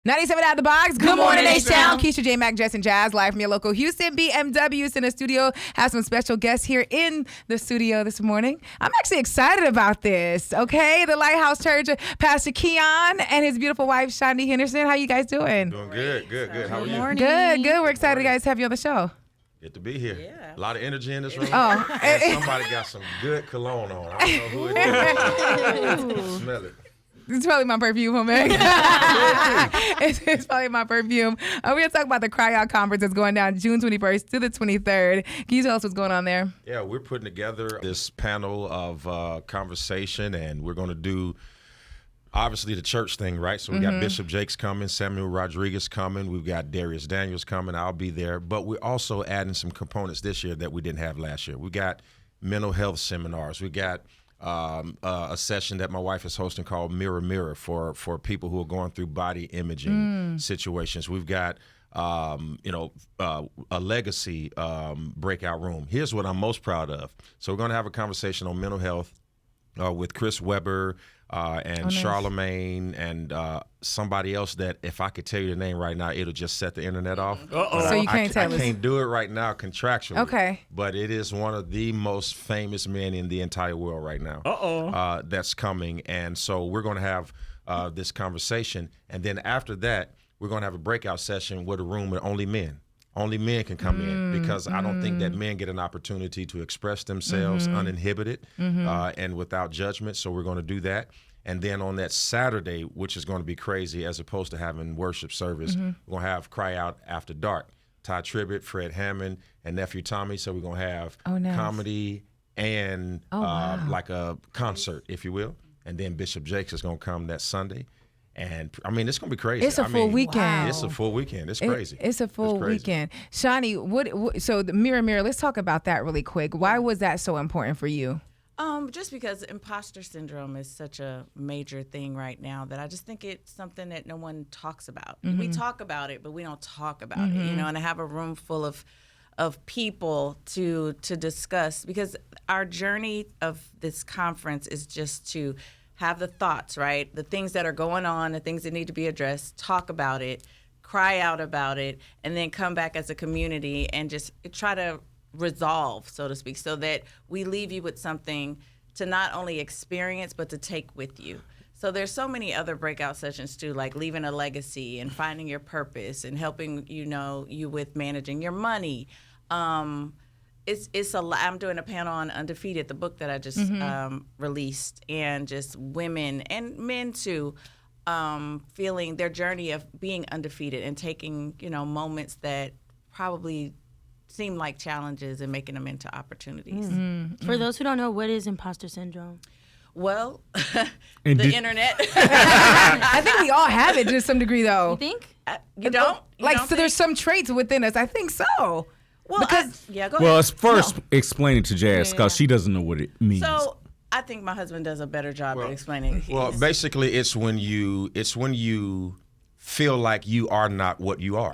97 out the box. Good morning, H-Town. Keisha J, Mac, Jess, and Jazz, live from your local Houston BMWs in the studio. Have some special guests here in the studio this morning. I'm actually excited about this, okay? The Lighthouse Church, Pastor Keion and his beautiful wife, Shaunie Henderson. How you guys doing? Doing good. How are you? Good. We're excited, guys, to have you on the show. Good to be here. Yeah. A lot of energy in this room. Oh. And somebody got some good cologne on. I don't know who it is. Smell it. It's probably my perfume, homie. It's probably my perfume. We're going to talk about the Cry Out Conference that's going down June 21st to the 23rd. Can you tell us what's going on there? Yeah, we're putting together this panel of conversation, and we're going to do, obviously, the church thing, right? So we got Bishop Jakes coming, Samuel Rodriguez coming, we've got Darius Daniels coming, I'll be there. But we're also adding some components this year that we didn't have last year. We got mental health seminars. We got a session that my wife is hosting called Mirror for people who are going through body imaging situations. We've got a legacy breakout room. Here's what I'm most proud of. So we're going to have a conversation on mental health with Chris Webber and Charlemagne and somebody else that if I could tell you the name right now, it'll just set the internet off. So you can't tell us. I can't do it right now contractually. Okay. But it is one of the most famous men in the entire world right now. That's coming. And so we're going to have this conversation. And then after that, we're going to have a breakout session with a room with only men. Only men can come in because I don't think that men get an opportunity to express themselves uninhibited and without judgment. So we're going to do that. And then on that Saturday, which is going to be crazy as opposed to having worship service, we're going to have Cry Out After Dark. Ty Tribbett, Fred Hammond, and Nephew Tommy. So we're going to have comedy and like a concert, if you will. And then Bishop Jakes is going to come that Sunday. And I mean, it's gonna be crazy. It's a full weekend. Wow. It's a full weekend. It's crazy. It's a full weekend. Shaunie, what? So the Mirror. Let's talk about that really quick. Why was that so important for you? Just because imposter syndrome is such a major thing right now that I just think it's something that no one talks about. We talk about it, but we don't talk about it. You know, and I have a room full of people to discuss because our journey of this conference is just to have the thoughts, right? The things that are going on, the things that need to be addressed, talk about it, cry out about it, and then come back as a community and just try to resolve, so to speak, so that we leave you with something to not only experience, but to take with you. So there's so many other breakout sessions too, like leaving a legacy and finding your purpose and helping you with managing your money. It's a lot. I'm doing a panel on Undefeated, the book that I just released, and just women and men too, feeling their journey of being undefeated and taking, moments that probably seem like challenges and making them into opportunities. For those who don't know, what is imposter syndrome? Well, the internet. I think we all have it to some degree, though. You think? You don't? There's some traits within us. I think so. Well, go ahead. It's first explain it to Jazz because she doesn't know what it means. So I think my husband does a better job at explaining. Well, basically, it's when you feel like you are not what you are.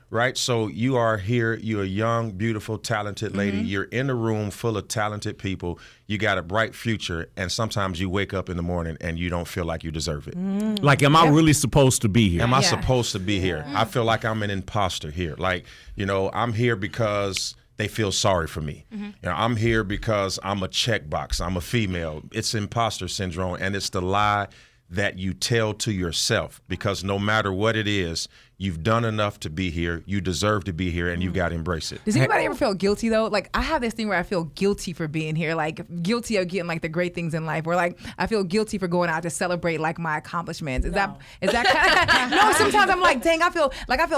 Right. So you are here. You're a young, beautiful, talented lady. You're in a room full of talented people. You got a bright future, and sometimes you wake up in the morning and you don't feel like you deserve it. Like, am I really supposed to be here? Am I supposed to be here? I feel like I'm an imposter here. Like, I'm here because they feel sorry for me. I'm here because I'm a checkbox. I'm a female. It's imposter syndrome, and it's the lie that you tell to yourself, because no matter what it is, you've done enough to be here. You deserve to be here, and you've got to embrace it. Does anybody ever feel guilty, though? Like, I have this thing where I feel guilty for being here, like guilty of getting, like, the great things in life, where, like, I feel guilty for going out to celebrate, like, my accomplishments. Is that kind of, no, sometimes I'm like, dang, I feel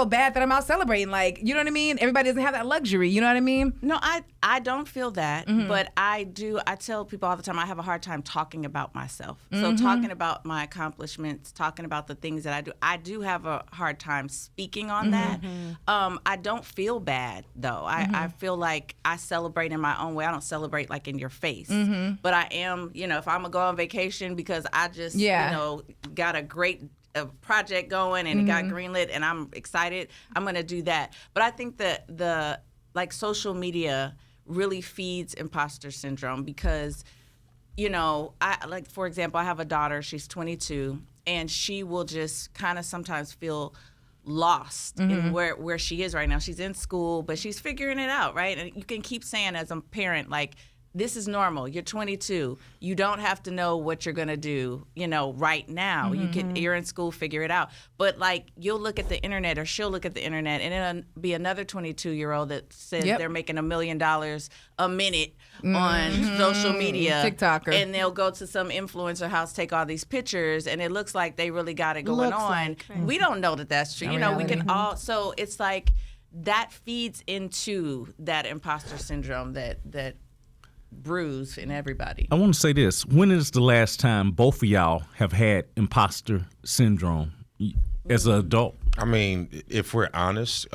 bad that I'm out celebrating. Like, you know what I mean? Everybody doesn't have that luxury. You know what I mean? No, I don't feel that, but I tell people all the time I have a hard time talking about myself. So talking about my accomplishments, talking about the things that I do have a hard time speaking on that. I don't feel bad, though. I feel like I celebrate in my own way. I don't celebrate like in your face. But I am, if I'm going to go on vacation because I just, got a great project going and it got greenlit and I'm excited, I'm going to do that. But I think that the social media really feeds imposter syndrome because, for example, I have a daughter, she's 22, and she will just kind of sometimes feel lost in where she is right now. She's in school, but she's figuring it out, right? And you can keep saying as a parent, like, this is normal. You're 22. You don't have to know what you're going to do, right now. You're in school, figure it out. But like, you'll look at the internet, or she'll look at the internet, and it'll be another 22-year-old that says they're making $1 million a minute on social media. TikToker. And they'll go to some influencer house, take all these pictures, and it looks like they really got it going on. Like, right. We don't know that that's true. We can all, so it's like, that feeds into that imposter syndrome that bruise in everybody. I want to say this. When is the last time both of y'all have had imposter syndrome as an adult? I mean, if we're honest,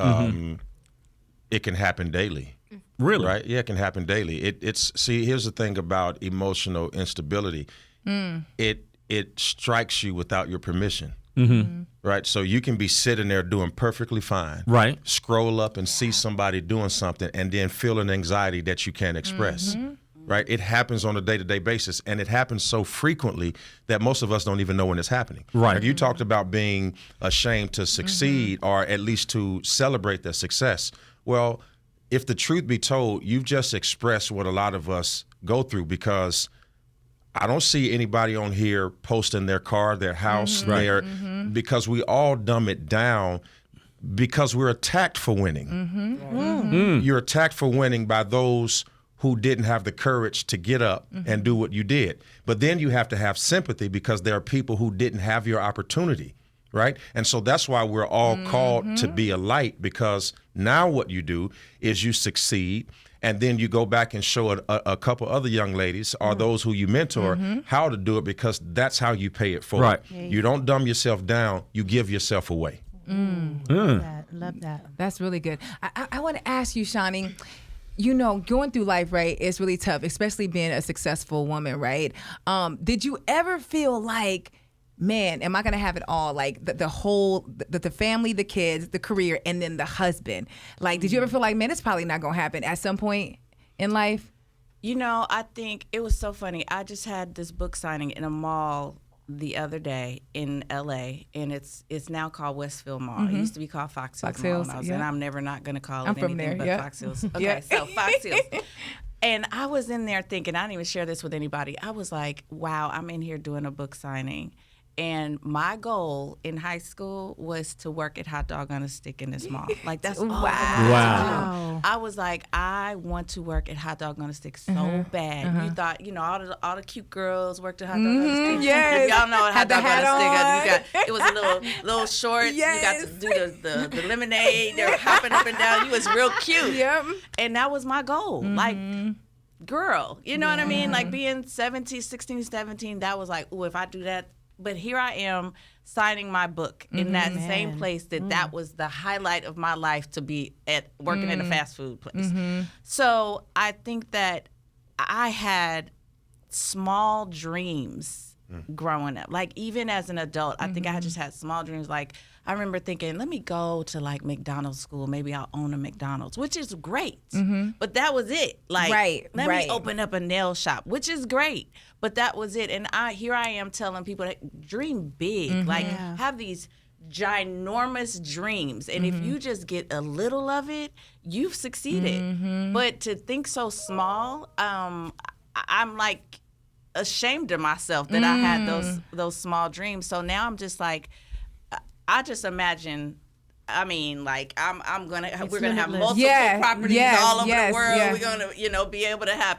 it can happen daily. Really? Right? Yeah, it can happen daily. See, here's the thing about emotional instability. It strikes you without your permission. Right? So you can be sitting there doing perfectly fine. Right. Scroll up and see somebody doing something and then feel an anxiety that you can't express. Right? It happens on a day-to-day basis, and it happens so frequently that most of us don't even know when it's happening. Right. Like, you talked about being ashamed to succeed or at least to celebrate their success. Well, if the truth be told, you've just expressed what a lot of us go through, because I don't see anybody on here posting their car, their house, because we all dumb it down because we're attacked for winning. You're attacked for winning by those who didn't have the courage to get up and do what you did. But then you have to have sympathy because there are people who didn't have your opportunity, right? And so that's why we're all called to be a light, because now what you do is you succeed, and then you go back and show a couple other young ladies or those who you mentor how to do it, because that's how you pay it forward. Right. You don't dumb yourself down, you give yourself away. Love that. That's really good. I want to ask you, Shaunie, going through life, right, is really tough, especially being a successful woman, right? Did you ever feel like, man, am I going to have it all? Like the whole, the family, the kids, the career, and then the husband. Like, did you ever feel like, man, it's probably not going to happen at some point in life? I think it was so funny. I just had this book signing in a mall the other day in LA, and it's now called Westfield Mall. It used to be called Fox Hills Mall. And I'm never not going to call it anything but Fox Hills. Okay, so Fox Hills. And I was in there thinking, I didn't even share this with anybody. I was like, wow, I'm in here doing a book signing. And my goal in high school was to work at Hot Dog on a Stick in this mall. Like, that's all Wow. I was like, I want to work at Hot Dog on a Stick so bad. You thought, all the cute girls worked at Hot Dog on a Stick. Yes. Y'all know what Hot Dog on a Stick. It was a little shorts. Yes. You got to do the lemonade. They were hopping up and down. You was real cute. Yep. And that was my goal. Like, girl, you know what I mean? Like, being 16, 17, that was like, ooh, if I do that. But here I am signing my book in that same place that was the highlight of my life, to be working at a fast food place. So I think that I had small dreams growing up. Like, even as an adult, I think I just had small dreams. Like, I remember thinking, let me go to like McDonald's school. Maybe I'll own a McDonald's, which is great. But that was it. Like, let me open up a nail shop, which is great. But that was it. And here I am telling people that dream big. Like, have these ginormous dreams. And if you just get a little of it, you've succeeded. But to think so small, I'm like ashamed of myself that I had those small dreams. So now I'm just like, I just imagine, we're gonna have multiple properties all over the world. We're gonna, be able to have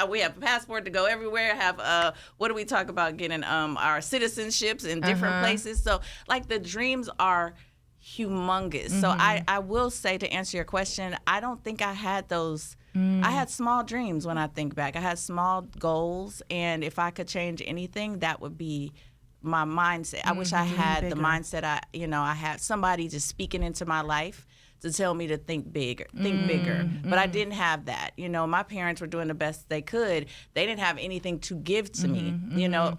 we have a passport to go everywhere. Have what do we talk about getting our citizenships in different places? So like, the dreams are humongous. So I will say, to answer your question, I don't think I had those. I had small dreams when I think back. I had small goals, and if I could change anything, that would be my mindset. I wish I had the mindset. I had somebody just speaking into my life to tell me to think bigger. But I didn't have that. My parents were doing the best they could. They didn't have anything to give to me.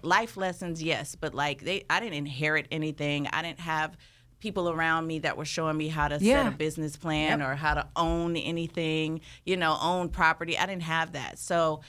Life lessons, yes, but I didn't inherit anything. I didn't have people around me that were showing me how to set a business plan or how to own anything, own property. I didn't have that. So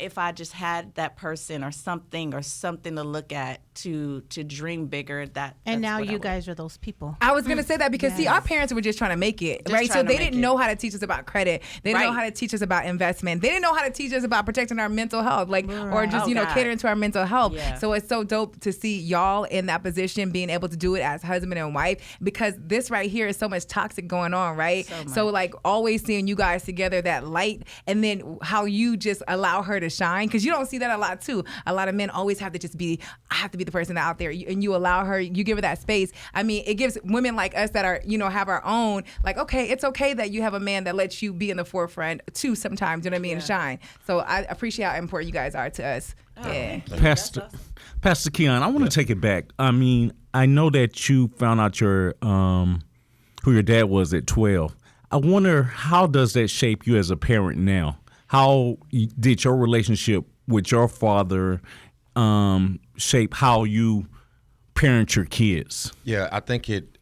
if I just had that person or something to look at to dream bigger, and now you guys are those people. I was gonna say that because see, our parents were just trying to make it, right? So they didn't know how to teach us about credit. They didn't know how to teach us about investment. They didn't know how to teach us about protecting our mental health, like or just catering to our mental health. Yeah. So it's so dope to see y'all in that position, being able to do it as husband and wife, because this right here is so much toxic going on, right? So like always seeing you guys together, that light, and then how you just allow her to shine, because you don't see that a lot too. A lot of men always have to just be, I have to be the person out there, and you allow her, you give her that space. I mean, it gives women like us that are, have our own, like, okay, it's okay that you have a man that lets you be in the forefront too sometimes, you know what I mean, and shine. So I appreciate how important you guys are to us. Yeah. Pastor Keion, I want to take it back. I mean, I know that you found out your who your dad was at 12. I wonder, how does that shape you as a parent now? How did your relationship with your father shape how you parent your kids? Yeah, I think it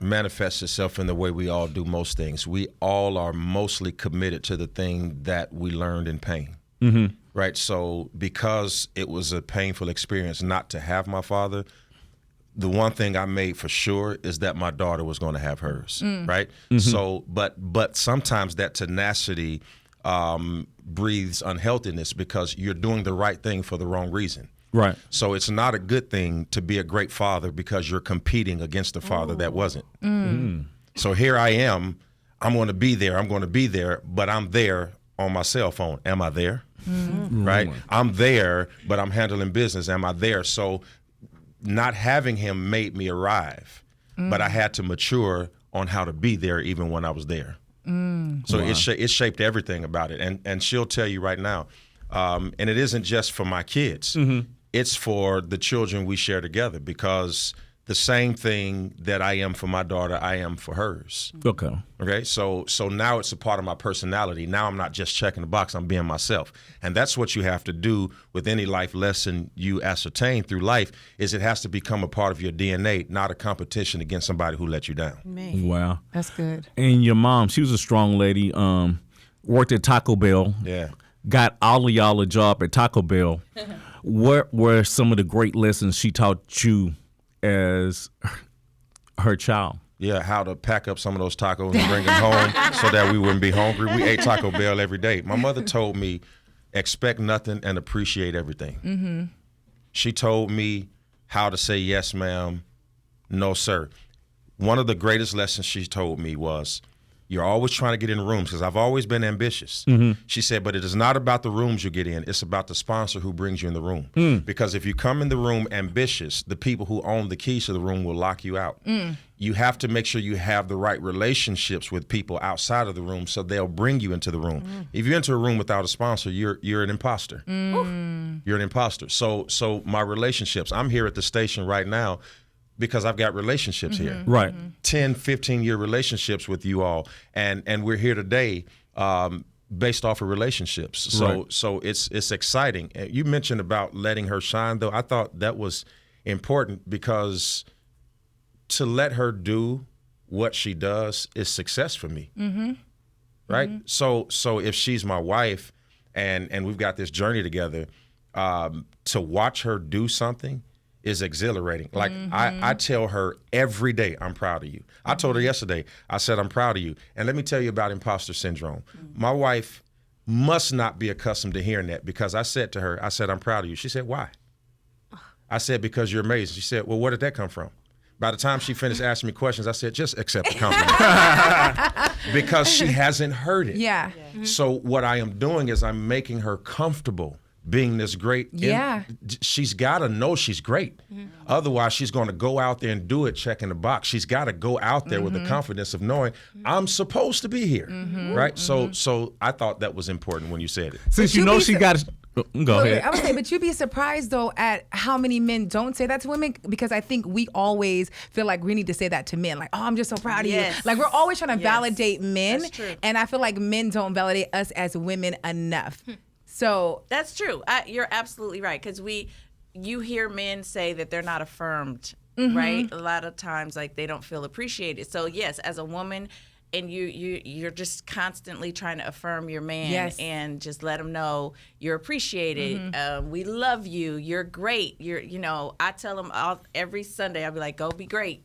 manifests itself in the way we all do most things. We all are mostly committed to the thing that we learned in pain. Mm-hmm. Right? So because it was a painful experience not to have my father, the one thing I made for sure is that my daughter was going to have hers, right? Mm-hmm. So, but sometimes that tenacity breathes unhealthiness because you're doing the right thing for the wrong reason. Right. So it's not a good thing to be a great father because you're competing against a father that wasn't. Mm-hmm. So here I am, I'm going to be there, but I'm there on my cell phone. Am I there? Mm-hmm. Right? I'm there, but I'm handling business. Am I there? So not having him made me arrive, but I had to mature on how to be there even when I was there. So it shaped everything about it. And she'll tell you right now, and it isn't just for my kids. Mm-hmm. It's for the children we share together, because the same thing that I am for my daughter, I am for hers. Okay. So now it's a part of my personality. Now I'm not just checking the box, I'm being myself. And that's what you have to do with any life lesson you ascertain through life, is it has to become a part of your DNA, not a competition against somebody who let you down. Man. Wow. That's good. And your mom, she was a strong lady, worked at Taco Bell. Yeah. Got all of y'all a job at Taco Bell. What were some of the great lessons she taught you as her child? Yeah, how to pack up some of those tacos and bring them home so that we wouldn't be hungry. We ate Taco Bell every day. My mother told me, expect nothing and appreciate everything. Mm-hmm. She told me how to say yes, ma'am, no, sir. One of the greatest lessons she told me was, you're always trying to get in rooms, because I've always been ambitious. Mm-hmm. She said, but it is not about the rooms you get in. It's about the sponsor who brings you in the room. Because if you come in the room ambitious, the people who own the keys to the room will lock you out. You have to make sure you have the right relationships with people outside of the room so they'll bring you into the room. If you enter a room without a sponsor, you're an imposter. You're an imposter. So my relationships, I'm here at the station right now because I've got relationships here. Right. 10, 15-year relationships with you all. And we're here today based off of relationships. So it's exciting. You mentioned about letting her shine, though. I thought that was important, because to let her do what she does is success for me. Mm-hmm. Right? Mm-hmm. So if she's my wife and we've got this journey together, to watch her do something is exhilarating. Like, I tell her every day, I'm proud of you. I told her yesterday, I said, I'm proud of you. And let me tell you about imposter syndrome. My wife must not be accustomed to hearing that, because I said to her, I said, I'm proud of you. She said, why? I said, because you're amazing. She said, well, where did that come from? By the time she finished asking me questions, I said, just accept the compliment. Because she hasn't heard it. Yeah. So what I am doing is I'm making her comfortable being this great. She's got to know she's great. Otherwise, she's going to go out there and do it, checking the box. She's got to go out there with the confidence of knowing I'm supposed to be here, right? So I thought that was important when you said it. Since you know she got to... Go ahead. I would say, but you'd be surprised, though, at how many men don't say that to women, because I think we always feel like we need to say that to men. Like, oh, I'm just so proud of you. Like, we're always trying to validate men. That's true. And I feel like men don't validate us as women enough. So that's true. You're absolutely right, because you hear men say that they're not affirmed, right? A lot of times, like, they don't feel appreciated. So yes, as a woman, and you're just constantly trying to affirm your man Yes. and just let him know you're appreciated. We love you. You're great. I tell him every Sunday, I'll be like, go be great.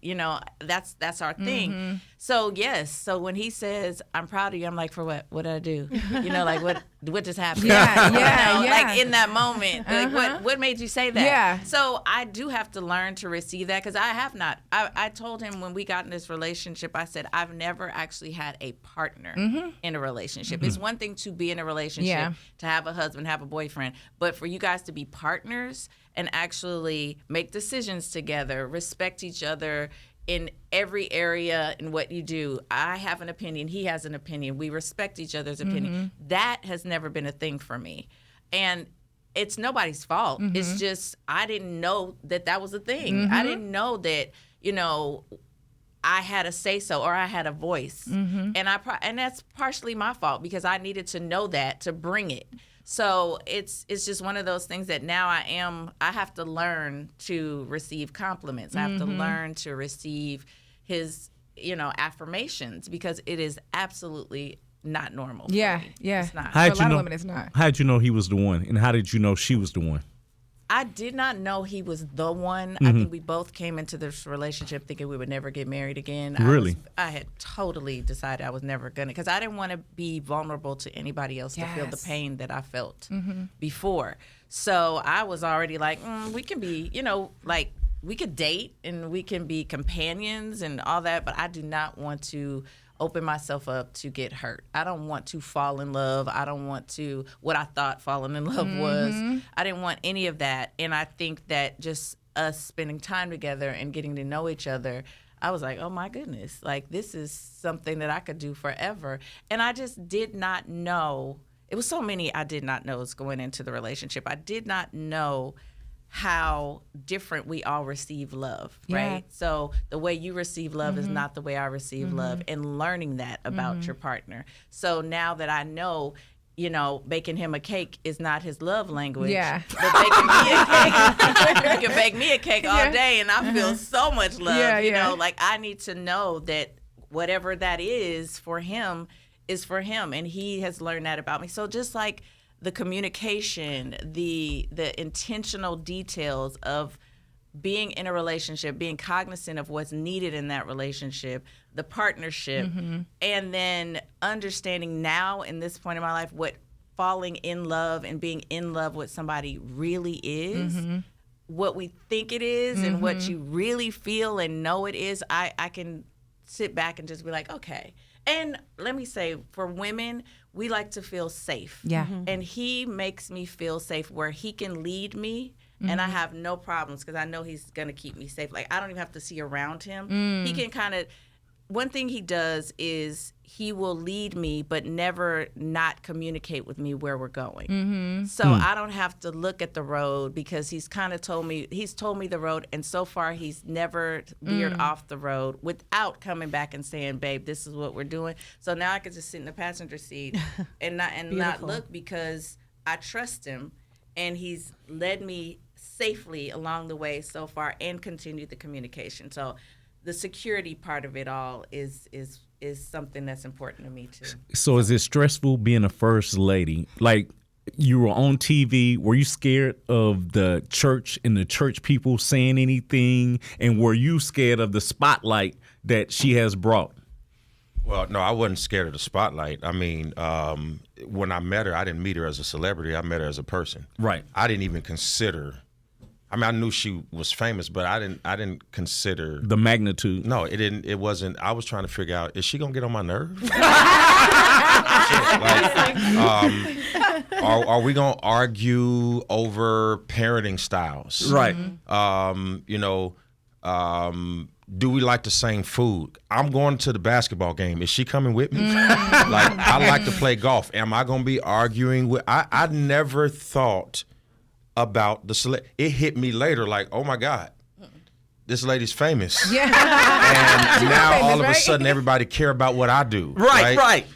That's our thing. So yes. So when he says, I'm proud of you, I'm like, for what? What did I do? Like what just happened? Yeah. Like in that moment, like what made you say that? Yeah. So I do have to learn to receive that, because I have not. I told him when we got in this relationship, I said, I've never actually had a partner in a relationship. It's one thing to be in a relationship, to have a husband, have a boyfriend, but for you guys to be partners and actually make decisions together, respect each other in every area in what you do. I have an opinion, he has an opinion, we respect each other's opinion. That has never been a thing for me. And it's nobody's fault. It's just I didn't know that was a thing. I didn't know that, I had a say-so or I had a voice. And that's partially my fault, because I needed to know that to bring it. So it's just one of those things that now I have to learn to receive compliments. I have to learn to receive his, affirmations, because it is absolutely not normal for me. It's not. For a lot of women, it's not. How did you know he was the one, and how did you know she was the one? I did not know he was the one. I think we both came into this relationship thinking we would never get married again. Really? I had totally decided I was never going to, because I didn't want to be vulnerable to anybody else to feel the pain that I felt before. So I was already like, we can be, like we could date and we can be companions and all that, but I do not want to open myself up to get hurt. I don't want to fall in love. I don't want to, what I thought falling in love was. I didn't want any of that. And I think that just us spending time together and getting to know each other, I was like, oh my goodness, like this is something that I could do forever. And I just did not know. It was so many I did not know was going into the relationship. I did not know how different we all receive love, right? So the way you receive love is not the way I receive love, and learning that about your partner. So now that I know, baking him a cake is not his love language. Yeah. But baking me a cake, you can bake me a cake all day and I feel so much love. Like I need to know that whatever that is for him is for him, and he has learned that about me. So just like the communication, the intentional details of being in a relationship, being cognizant of what's needed in that relationship, the partnership, and then understanding now in this point in my life what falling in love and being in love with somebody really is, what we think it is and what you really feel and know it is. I can sit back and just be like, okay. And let me say, for women, we like to feel safe. Yeah. And he makes me feel safe where he can lead me, and I have no problems because I know he's going to keep me safe. Like, I don't even have to see around him. He can kind of, one thing he does is he will lead me but never not communicate with me where we're going. So I don't have to look at the road, because he's told me the road, and so far he's never veered off the road without coming back and saying, babe, this is what we're doing. So now I can just sit in the passenger seat and not look, because I trust him and he's led me safely along the way so far and continued the communication. So the security part of it all is something that's important to me too. So is it stressful being a first lady? Like, you were on TV. Were you scared of the church and the church people saying anything? And were you scared of the spotlight that she has brought? Well, no, I wasn't scared of the spotlight. I mean, when I met her, I didn't meet her as a celebrity. I met her as a person. Right. I didn't even consider. I mean, I knew she was famous, but I didn't consider The magnitude. No, it didn't. It wasn't. I was trying to figure out, is she gonna get on my nerves? Are we gonna argue over parenting styles? Right. Do we like the same food? I'm going to the basketball game. Is she coming with me? Like, I like to play golf. Am I gonna be arguing with? I never thought about it hit me later, like, oh my God, this lady's famous. Yeah. And now famous, all of a sudden everybody care about what I do. Right.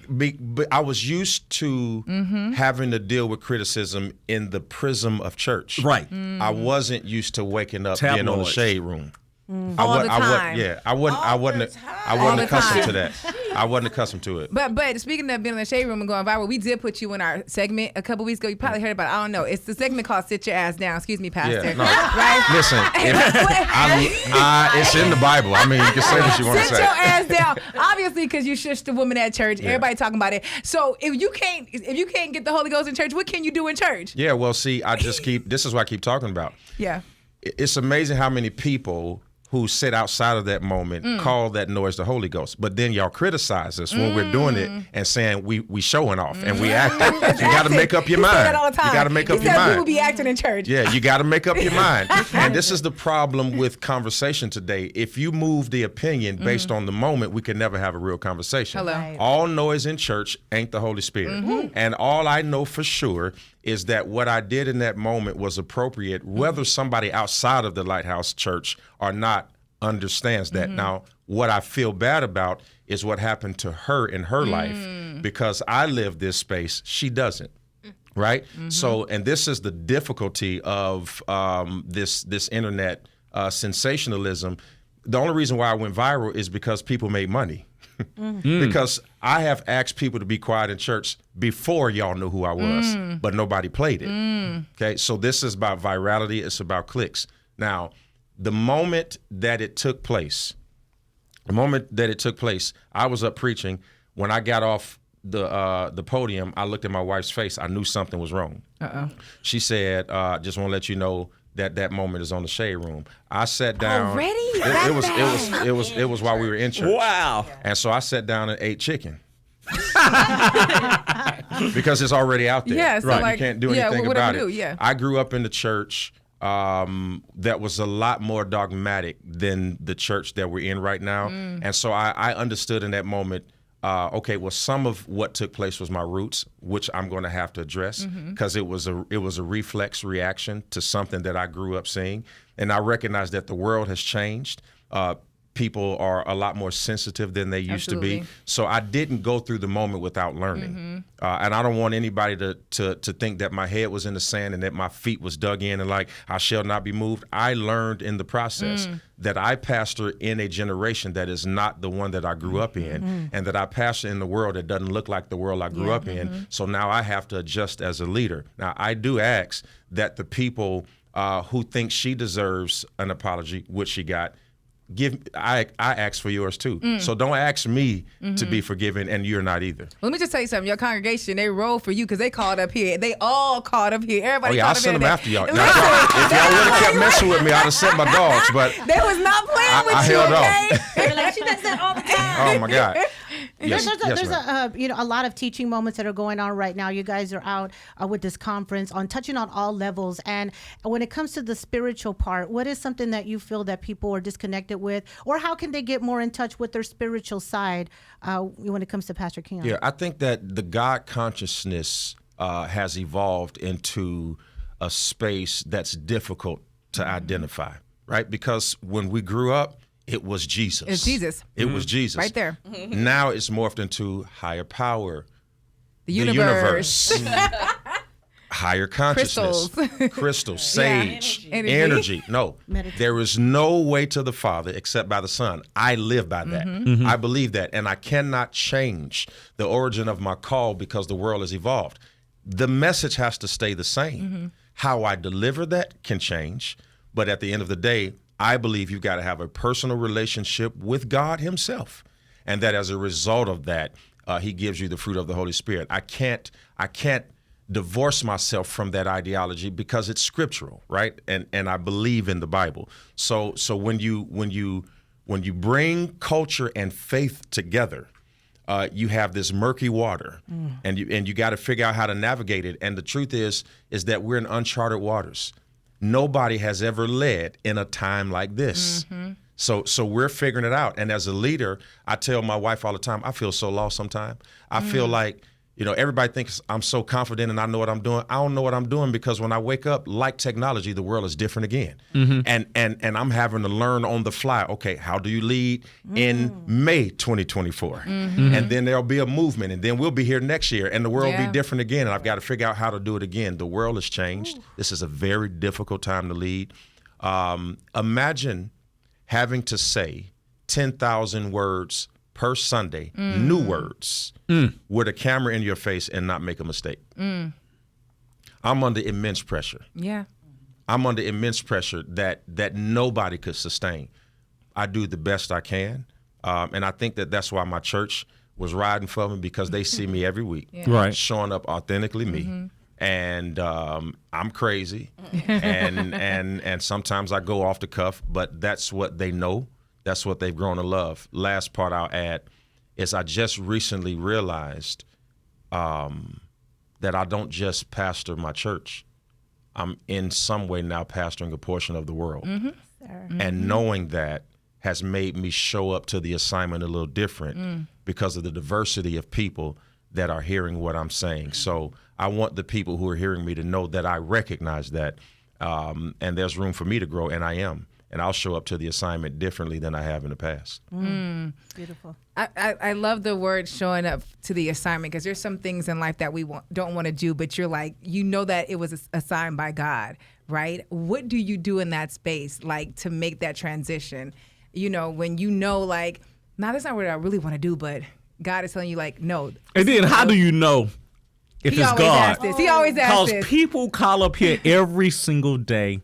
But I was used to having to deal with criticism in the prism of church. Right. I wasn't used to waking up being on the ShadeRoom. All the time. I wasn't accustomed to that. I wasn't accustomed to it. But speaking of being in the shade room and going viral, we did put you in our segment a couple weeks ago. You probably heard about it. I don't know. It's the segment called "Sit Your Ass Down." Excuse me, Pastor. Yeah, no. Right? Listen, it's in the Bible. I mean, you can say what you want to say. Sit your ass down. Obviously, because you shushed the woman at church. Yeah. Everybody talking about it. So if you can't get the Holy Ghost in church, what can you do in church? Yeah, well, see, this is what I keep talking about. Yeah. It's amazing how many people who sit outside of that moment call that noise the Holy Ghost. But then y'all criticize us when we're doing it and saying we showing off and we acting. You got to make up your mind. Say that all the time. You got to make up your mind. People be acting in church. Yeah, you got to make up your mind. And this is the problem with conversation today. If you move the opinion based on the moment, we can never have a real conversation. Hello. Right. All noise in church ain't the Holy Spirit. And all I know for sure is that what I did in that moment was appropriate, whether somebody outside of the Lighthouse Church or not understands that. Now, what I feel bad about is what happened to her in her life, because I live this space, she doesn't. Right? So, and this is the difficulty of this internet sensationalism. The only reason why I went viral is because people made money. Because I have asked people to be quiet in church before y'all knew who I was, but nobody played it. Okay, so this is about virality. It's about clicks. Now, the moment that it took place, I was up preaching. When I got off the podium, I looked at my wife's face. I knew something was wrong. She said, "Just want to let you know that moment is on the shade room." I sat down. Already? It was while we were in church. Wow. And so I sat down and ate chicken. Because it's already out there. Yeah, so right. like, You can't do anything about it. Yeah. I grew up in the church that was a lot more dogmatic than the church that we're in right now. And so I understood in that moment, okay, well, some of what took place was my roots, which I'm going to have to address, because it was a reflex reaction to something that I grew up seeing. And I recognize that the world has changed. People are a lot more sensitive than they used to be. So I didn't go through the moment without learning. And I don't want anybody to think that my head was in the sand and that my feet was dug in and like, I shall not be moved. I learned in the process that I pastor in a generation that is not the one that I grew up in, and that I pastor in the world that doesn't look like the world I grew up in. So now I have to adjust as a leader. Now, I do ask that the people who think she deserves an apology, which she got, I ask for yours too. So don't ask me to be forgiven, and you're not either. Let me just tell you something. Your congregation, they rolled for you because they called up here. They all called up here. Everybody. Oh yeah, called I up sent here them after y'all. Now, if y'all would have kept messing with me, I'd have sent my dogs. But they was not playing with I you. held Okay? Like, she does that all the time. Oh my God. Yes, There's ma'am. a lot of teaching moments that are going on right now. You guys are out with this conference on touching on all levels. And when it comes to the spiritual part, what is something that you feel that people are disconnected with, or how can they get more in touch with their spiritual side when it comes to Pastor Keion? Yeah, I think that the God consciousness has evolved into a space that's difficult to identify, right? Because when we grew up, it was Jesus. It's Jesus. It was Jesus. Right there. Now it's morphed into higher power, The universe. higher consciousness, crystals, sage, energy. No, there is no way to the Father except by the Son. I live by that. I believe that, and I cannot change the origin of my call because the world has evolved. The message has to stay the same. How I deliver that can change, but at the end of the day, I believe you've got to have a personal relationship with God himself. And that as a result of that, he gives you the fruit of the Holy Spirit. I can't divorce myself from that ideology because it's scriptural, right? And I believe in the Bible. So when you bring culture and faith together, you have this murky water, and you got to figure out how to navigate it. And the truth is that we're in uncharted waters. Nobody has ever led in a time like this. So we're figuring it out. And as a leader, I tell my wife all the time, I feel so lost sometimes. I feel like, everybody thinks I'm so confident and I know what I'm doing. I don't know what I'm doing because when I wake up, like technology, the world is different again. And I'm having to learn on the fly. Okay, how do you lead in May 2024? And then there'll be a movement, and then we'll be here next year, and the world will be different again. And I've got to figure out how to do it again. The world has changed. This is a very difficult time to lead. Imagine having to say 10,000 words per Sunday, new words, with a camera in your face and not make a mistake. I'm under immense pressure. Yeah. I'm under immense pressure that nobody could sustain. I do the best I can, and I think that's why my church was riding for me, because they see me every week, Right. showing up authentically me. And I'm crazy, and sometimes I go off the cuff, but that's what they know. That's what they've grown to love. Last part I'll add is I just recently realized that I don't just pastor my church. I'm in some way now pastoring a portion of the world. And knowing that has made me show up to the assignment a little different because of the diversity of people that are hearing what I'm saying. So I want the people who are hearing me to know that I recognize that, and there's room for me to grow, and I am. And I'll show up to the assignment differently than I have in the past. Beautiful. I love the word showing up to the assignment, because there's some things in life that we don't want to do, but you're like, you know that it was assigned by God, right? What do you do in that space, like, to make that transition? You know, when you know, like, nah, that's not what I really want to do, but God is telling you, like, no. And then how do you know if He it's always God? asks this. He always asks Because this. people call up here every single day.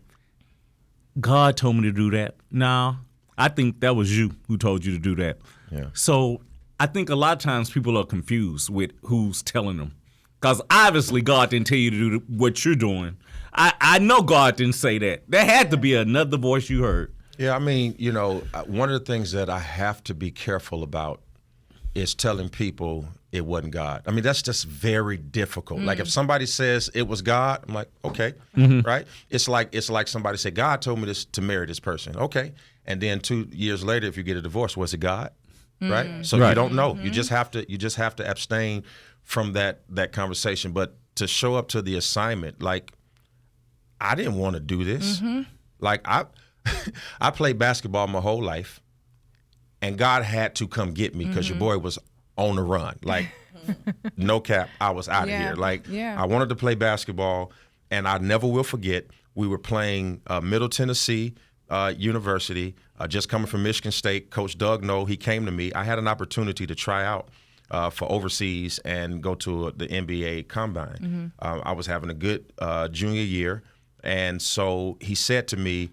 God told me to do that. No, I think that was you who told you to do that. Yeah. So I think a lot of times people are confused with who's telling them. Because obviously God didn't tell you to do what you're doing. I know God didn't say that. There had to be another voice you heard. Yeah, I mean, you know, one of the things that I have to be careful about is telling people it wasn't God. I mean, that's just very difficult. Like, if somebody says it was God, I'm like, okay, right? It's like somebody said, God told me to marry this person. Okay. And then 2 years later, if you get a divorce, was it God? Right? So Right. you don't know. You just have to abstain from that conversation. But to show up to the assignment, like, I didn't want to do this. Like, I played basketball my whole life, and God had to come get me because your boy was on the run. Like, no cap, I was out of here. Like, I wanted to play basketball, and I never will forget, we were playing Middle Tennessee University, just coming from Michigan State. Coach Doug Noll, he came to me. I had an opportunity to try out for overseas and go to the NBA Combine. I was having a good junior year, and so he said to me,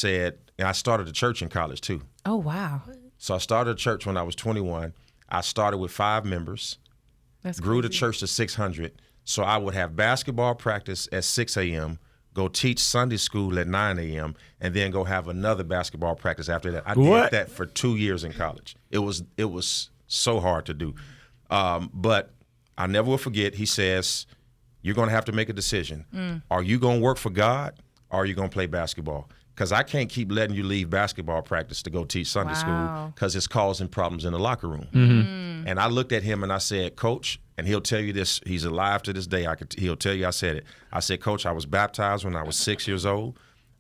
and I started a church in college too. Oh, wow. So I started a church when I was 21. I started with 5 members, grew the church to 600. So I would have basketball practice at 6 a.m., go teach Sunday school at 9 a.m., and then go have another basketball practice after that. I did that for 2 years in college. It was so hard to do. But I never will forget, he says, you're going to have to make a decision. Are you going to work for God, or are you going to play basketball? Because I can't keep letting you leave basketball practice to go teach Sunday school, because it's causing problems in the locker room. And I looked at him and I said, Coach, and he'll tell you this, he's alive to this day, he'll tell you I said it. I said, Coach, I was baptized when I was 6 years old.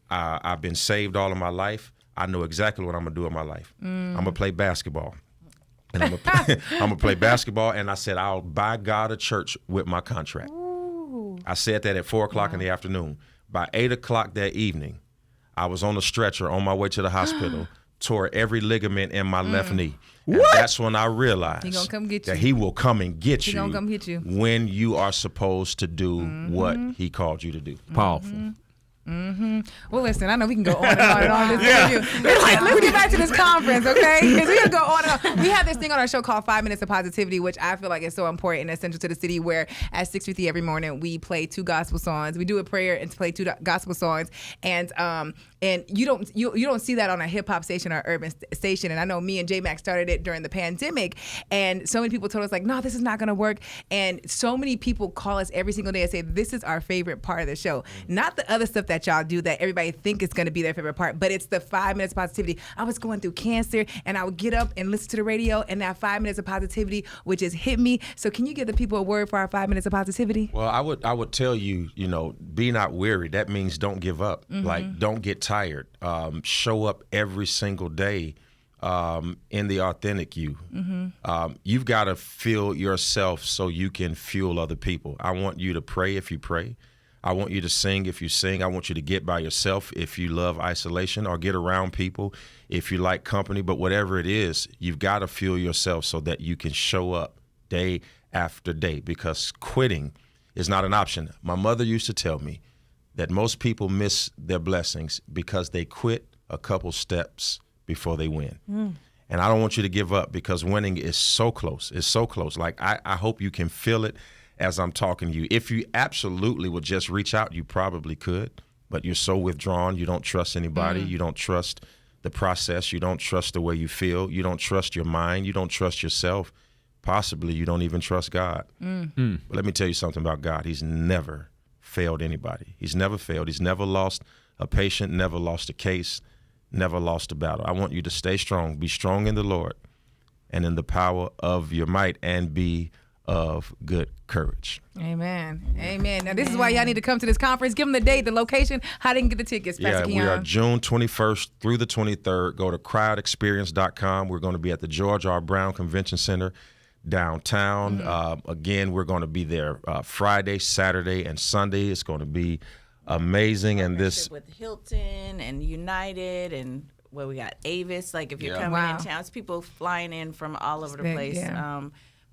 I've been saved all of my life. I know exactly what I'm going to do in my life. I'm going to play basketball. And I'm going to play basketball. And I said, I'll buy God a church with my contract. I said that at 4 o'clock in the afternoon. By 8 o'clock that evening, I was on a stretcher on my way to the hospital, tore every ligament in my left knee. And that's when I realized He gonna come get you. that he will come and get you, gonna come get you. when you are supposed to do what he called you to do. Powerful. Well, listen, I know we can go on and on and on this interview. Let's get back to this conference, okay? Because we can go on and on. We have this thing on our show called 5 Minutes of Positivity, which I feel like is so important and essential to the city, where at 6:50 every morning we play 2 gospel songs. We do a prayer and play 2 gospel songs, and you don't see that on a hip hop station or urban station. And I know me and J Max started it during the pandemic, and so many people told us, like, no, this is not going to work. And so many people call us every single day and say this is our favorite part of the show, not the other stuff that y'all do that everybody think is going to be their favorite part, but it's the 5 minutes of positivity. I was going through cancer, and I would get up and listen to the radio, and that 5 minutes of positivity would just hit me. So can you give the people a word for our 5 minutes of positivity? Well, I would tell you, be not weary. That means don't give up. Like, don't get tired. Show up every single day in the authentic you. You've got to fuel yourself so you can fuel other people. I want you to pray if you pray. I want you to sing if you sing. I want you to get by yourself if you love isolation, or get around people if you like company. But whatever it is, you've got to fuel yourself so that you can show up day after day, because quitting is not an option. My mother used to tell me that most people miss their blessings because they quit a couple steps before they win. And I don't want you to give up, because winning is so close. It's so close. Like, I hope you can feel it as I'm talking to you. If you absolutely would just reach out, you probably could, but you're so withdrawn. You don't trust anybody. You don't trust the process. You don't trust the way you feel. You don't trust your mind. You don't trust yourself. Possibly you don't even trust God. But let me tell you something about God. He's never failed anybody. He's never failed. He's never lost a patient, never lost a case, never lost a battle. I want you to stay strong. Be strong in the Lord and in the power of your might, and be of good courage. Amen. Amen. Now, this is why y'all need to come to this conference. Give them the date, the location, how they can get the tickets, Pastor Keion. We are June 21st through the 23rd. Go to crowdexperience.com. We're going to be at the George R. Brown Convention Center downtown. Again, we're going to be there Friday, Saturday, and Sunday. It's going to be amazing. And this with Hilton and United, and we got Avis. Like, if you're coming in town, it's people flying in from all over the place.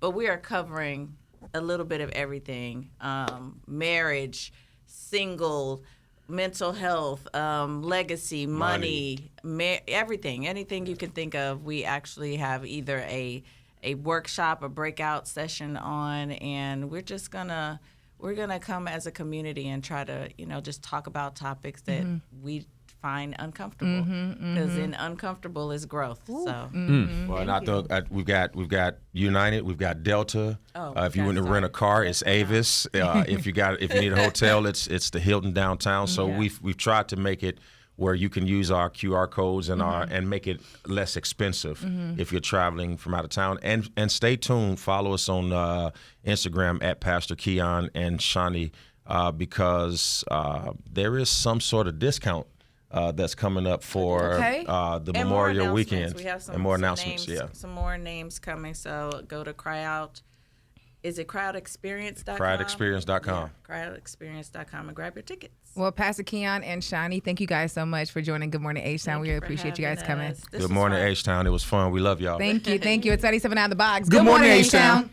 But we are covering a little bit of everything: marriage, single, mental health, legacy, money, everything, anything you can think of. We actually have either a workshop, a breakout session on, and we're gonna come as a community and try to, just talk about topics that we find uncomfortable, because in uncomfortable is growth. So, well, and we've got United, we've got Delta. If you want to rent a car, it's Avis. If you need a hotel, it's the Hilton downtown. So we've tried to make it where you can use our QR codes and make it less expensive if you're traveling from out of town. And stay tuned. Follow us on Instagram at Pastor Keion and Shaunie, because there is some sort of discount that's coming up for the Memorial Weekend. We have some more announcements. Some more names coming. So go to Is it crowdexperience.com? Crowdexperience.com. Crowdexperience.com, and grab your tickets. Well, Pastor Keion and Shaunie, thank you guys so much for joining Good Morning H-Town. We really appreciate you guys coming. Good morning, H-Town. It was fun. We love y'all. Thank you. It's 37 Out of the Box. Good morning, H-Town.